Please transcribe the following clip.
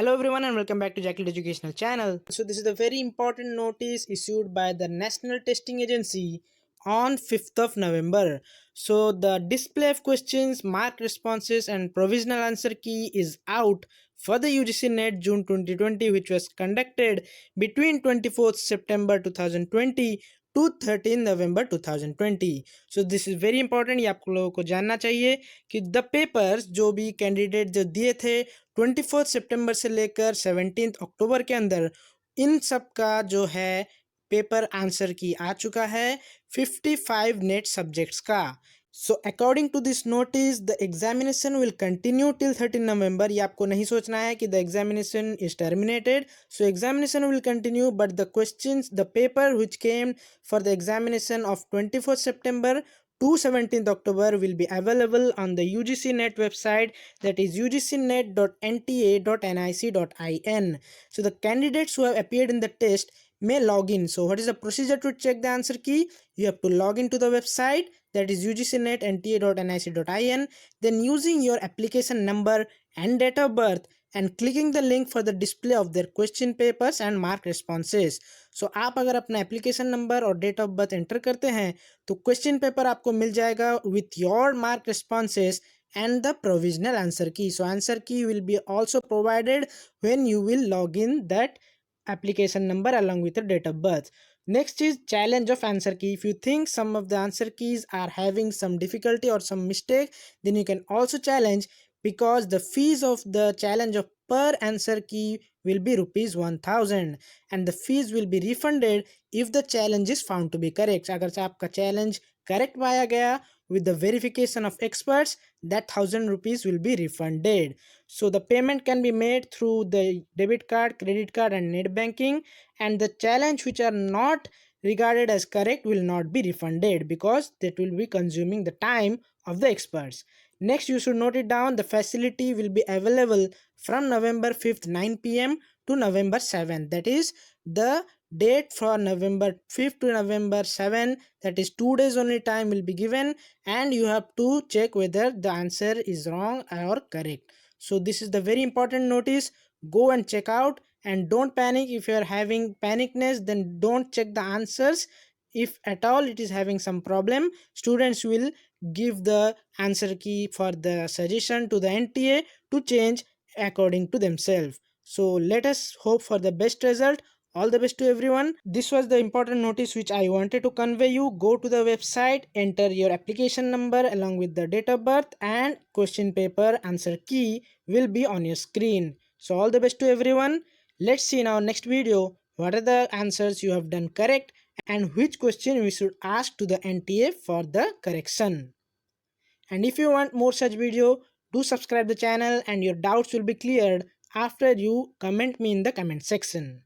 Hello everyone and welcome back to Jackal Educational Channel. So this is a very important notice issued by the National Testing Agency on 5th of November. So the display of questions, mark responses and provisional answer key is out for the UGC NET June 2020, which was conducted between 24th September 2020 to 13 November 2020. So this is very important. ये आप लोगों को जानना चाहिए कि the papers जो भी candidate जो दिए थे 24 सितंबर से लेकर 17 अक्टूबर के अंदर इन सब का जो है पेपर आंसर की आ चुका है 55 नेट सब्जेक्ट्स का. So according to this notice the examination will continue till 13 November. ये आपको नहीं सोचना है कि the examination is terminated. So examination will continue but the questions the paper which came for the examination of 24 September to 17th October will be available on the UGC NET website, that is ugcnet.nta.nic.in. So the candidates who have appeared in the test may log in. So what is the procedure to check the answer key? You have to log into the website, that is ugcnet.nta.nic.in, then using your application number and date of birth and clicking the link for the display of their question papers and mark responses. So आप अगर अपना application number और date of birth enter करते हैं तो question paper आपको मिल जाएगा with your mark responses and the provisional answer key. So answer key will be also provided when you will log in that application number along with the date of birth. Next is challenge of answer key. If you think some of the answer keys are having some difficulty or some mistake, then you can also challenge, because the fees of the challenge of per answer key will be rupees 1000 and the fees will be refunded if the challenge is found to be correct. अगर से आपका challenge correct पाया गया with the verification of experts, that 1000 rupees will be refunded. So the payment can be made through the debit card, credit card and net banking, and the challenge which are not regarded as correct will not be refunded because that will be consuming the time of the experts. Next, you should note it down, the facility will be available from November 5th 9 p.m. to November 7th. That is the date for November 5th to November 7th, that is 2 days only time will be given, and you have to check whether the answer is wrong or correct. So this is the very important notice. Go and check out and don't panic. If you are having panicness, then don't check the answers. If at all it is having some problem, students will give the answer key for the suggestion to the NTA to change according to themselves. So let us hope for the best result. All the best to everyone. This was the important notice which I wanted to convey you. Go to the website, enter your application number along with the date of birth, and question paper answer key will be on your screen. So all the best to everyone. Let's see in our next video what are the answers you have done correct and which question we should ask to the NTA for the correction. And if you want more such video, do subscribe the channel and your doubts will be cleared after you comment me in the comment section.